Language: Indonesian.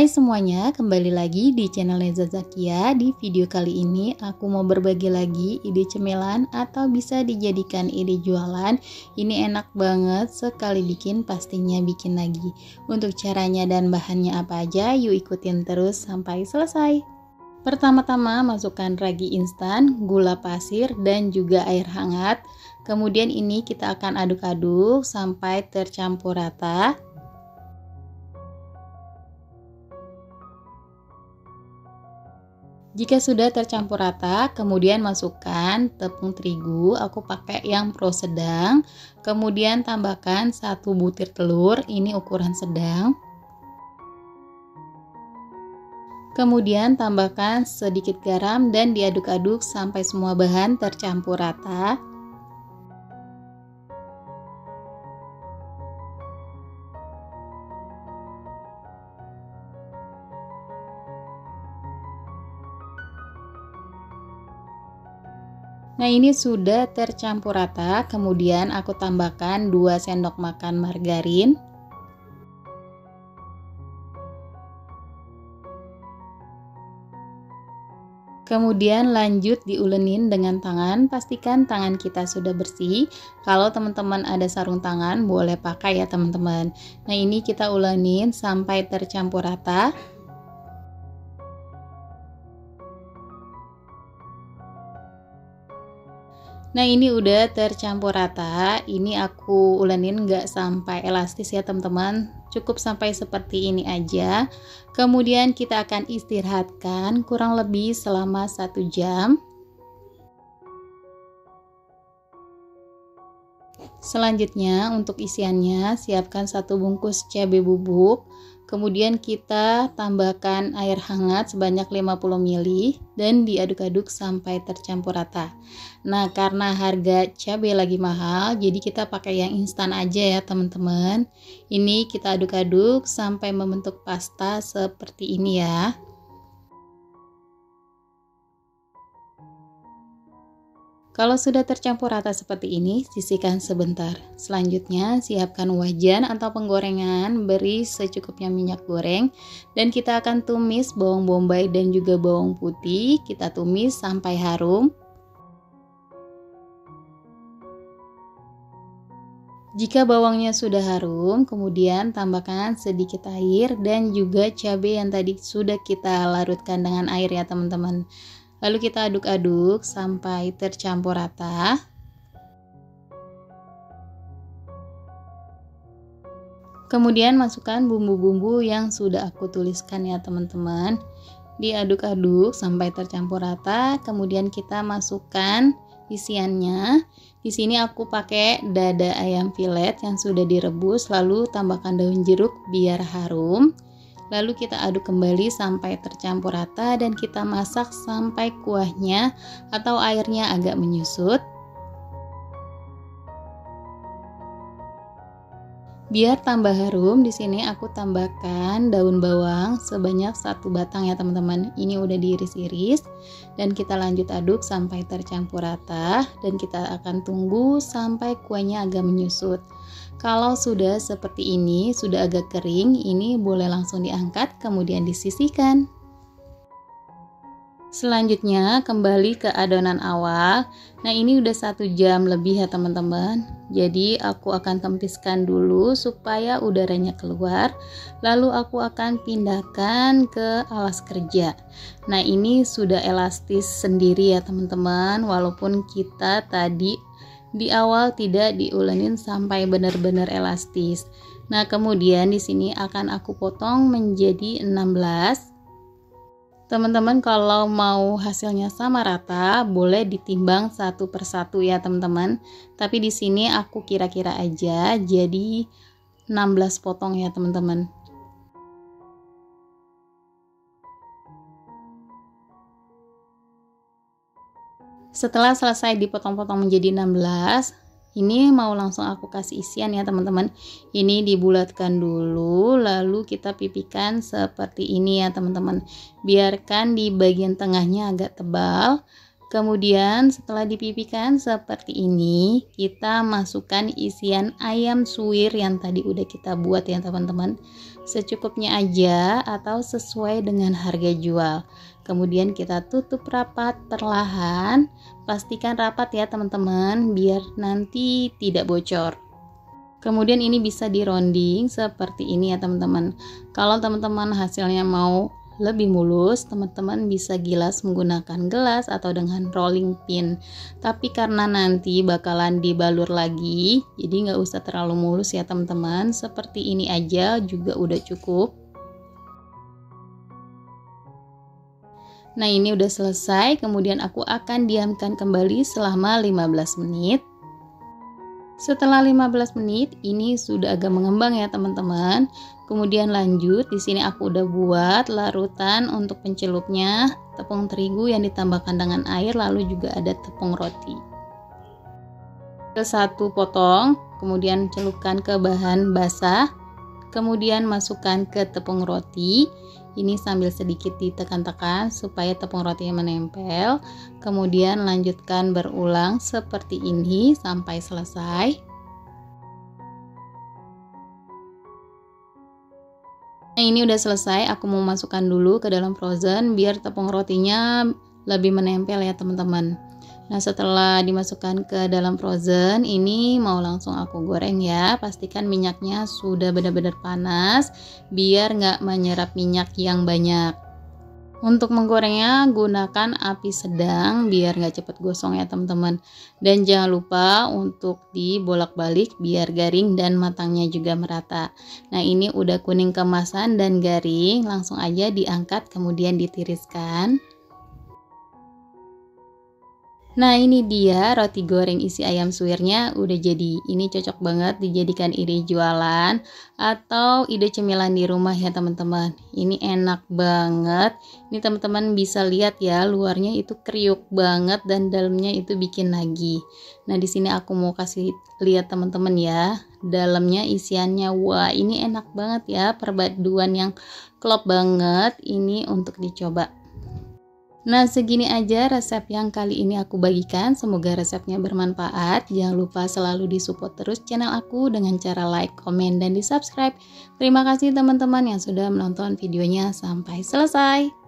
Hai semuanya, kembali lagi di channel Neza Zakia. Di video kali ini aku mau berbagi lagi ide cemilan atau bisa dijadikan ide jualan. Ini enak banget, sekali bikin pastinya bikin lagi. Untuk caranya dan bahannya apa aja, yuk ikutin terus sampai selesai. Pertama-tama masukkan ragi instan, gula pasir, dan juga air hangat. Kemudian ini kita akan aduk-aduk sampai tercampur rata. Jika sudah tercampur rata, kemudian masukkan tepung terigu, aku pakai yang pro sedang. Kemudian tambahkan 1 butir telur, ini ukuran sedang. Kemudian tambahkan sedikit garam dan diaduk-aduk sampai semua bahan tercampur rata. Nah, ini sudah tercampur rata, kemudian aku tambahkan 2 sendok makan margarin. Kemudian lanjut diulenin dengan tangan, pastikan tangan kita sudah bersih. Kalau teman-teman ada sarung tangan, boleh pakai ya teman-teman. Nah, ini kita ulenin sampai tercampur rata. Nah, ini udah tercampur rata. Ini aku ulenin nggak sampai elastis ya teman-teman, cukup sampai seperti ini aja. Kemudian kita akan istirahatkan kurang lebih selama 1 jam. Selanjutnya untuk isiannya, siapkan 1 bungkus cabai bubuk. Kemudian kita tambahkan air hangat sebanyak 50 ml dan diaduk-aduk sampai tercampur rata. Nah, karena harga cabai lagi mahal, jadi kita pakai yang instan aja ya teman-teman. Ini kita aduk-aduk sampai membentuk pasta seperti ini ya. Kalau sudah tercampur rata seperti ini, sisihkan sebentar. Selanjutnya, siapkan wajan atau penggorengan, beri secukupnya minyak goreng, dan kita akan tumis bawang bombay dan juga bawang putih. Kita tumis sampai harum. Jika bawangnya sudah harum, kemudian tambahkan sedikit air dan juga cabai yang tadi sudah kita larutkan dengan air ya teman-teman. Lalu kita aduk-aduk sampai tercampur rata. Kemudian masukkan bumbu-bumbu yang sudah aku tuliskan ya teman-teman. Diaduk-aduk sampai tercampur rata. Kemudian kita masukkan isiannya. Di sini aku pakai dada ayam filet yang sudah direbus, lalu tambahkan daun jeruk biar harum. Lalu kita aduk kembali sampai tercampur rata dan kita masak sampai kuahnya atau airnya agak menyusut. Biar tambah harum, di sini aku tambahkan daun bawang sebanyak 1 batang ya teman-teman. Ini udah diiris-iris dan kita lanjut aduk sampai tercampur rata dan kita akan tunggu sampai kuahnya agak menyusut. Kalau sudah seperti ini, sudah agak kering, ini boleh langsung diangkat kemudian disisihkan. Selanjutnya kembali ke adonan awal. Nah, ini udah 1 jam lebih ya teman-teman. Jadi aku akan tempiskan dulu supaya udaranya keluar. Lalu aku akan pindahkan ke alas kerja. Nah, ini sudah elastis sendiri ya teman-teman. Walaupun kita tadi di awal tidak diulenin sampai benar-benar elastis. Nah, kemudian di sini akan aku potong menjadi 16. Teman-teman kalau mau hasilnya sama rata, boleh ditimbang 1 per 1 ya teman-teman. Tapi di sini aku kira-kira aja, jadi 16 potong ya teman-teman. Setelah selesai dipotong-potong menjadi 16, ini mau langsung aku kasih isian ya teman-teman. Ini dibulatkan dulu, lalu kita pipihkan seperti ini ya teman-teman. Biarkan di bagian tengahnya agak tebal. Kemudian setelah dipipihkan seperti ini, kita masukkan isian ayam suwir yang tadi udah kita buat ya teman-teman. secukupnya aja atau sesuai dengan harga jual. Kemudian kita tutup rapat perlahan, pastikan rapat ya teman-teman biar nanti tidak bocor. Kemudian ini bisa dironding seperti ini ya teman-teman. Kalau teman-teman hasilnya mau lebih mulus, teman-teman bisa gilas menggunakan gelas atau dengan rolling pin. Tapi karena nanti bakalan dibalur lagi, jadi nggak usah terlalu mulus ya teman-teman. Seperti ini aja juga udah cukup. Nah ini udah selesai, kemudian aku akan diamkan kembali selama 15 menit. Setelah 15 menit ini sudah agak mengembang ya teman-teman. Kemudian lanjut, di sini aku udah buat larutan untuk pencelupnya, tepung terigu yang ditambahkan dengan air, lalu juga ada tepung roti. Satu potong, kemudian celupkan ke bahan basah, kemudian masukkan ke tepung roti. Ini sambil sedikit ditekan-tekan supaya tepung rotinya menempel. Kemudian lanjutkan berulang seperti ini sampai selesai. Nah ini udah selesai, aku mau masukkan dulu ke dalam frozen biar tepung rotinya lebih menempel ya teman-teman. Nah setelah dimasukkan ke dalam frozen, ini mau langsung aku goreng ya. Pastikan minyaknya sudah benar-benar panas biar nggak menyerap minyak yang banyak. Untuk menggorengnya gunakan api sedang biar nggak cepet gosong ya teman-teman. Dan jangan lupa untuk dibolak-balik biar garing dan matangnya juga merata. Nah ini udah kuning keemasan dan garing, langsung aja diangkat kemudian ditiriskan. Nah ini dia roti goreng isi ayam suwirnya udah jadi. Ini cocok banget dijadikan ide jualan atau ide cemilan di rumah ya teman-teman. Ini enak banget. Ini teman-teman bisa lihat ya, luarnya itu kriuk banget dan dalamnya itu bikin nagih. Nah di sini aku mau kasih lihat teman-teman ya, dalamnya isiannya. Wah ini enak banget ya, perpaduan yang klop banget. Ini untuk dicoba. Nah segini aja resep yang kali ini aku bagikan, semoga resepnya bermanfaat. Jangan lupa selalu disupport terus channel aku dengan cara like, komen, dan di subscribe. Terima kasih teman-teman yang sudah menonton videonya sampai selesai.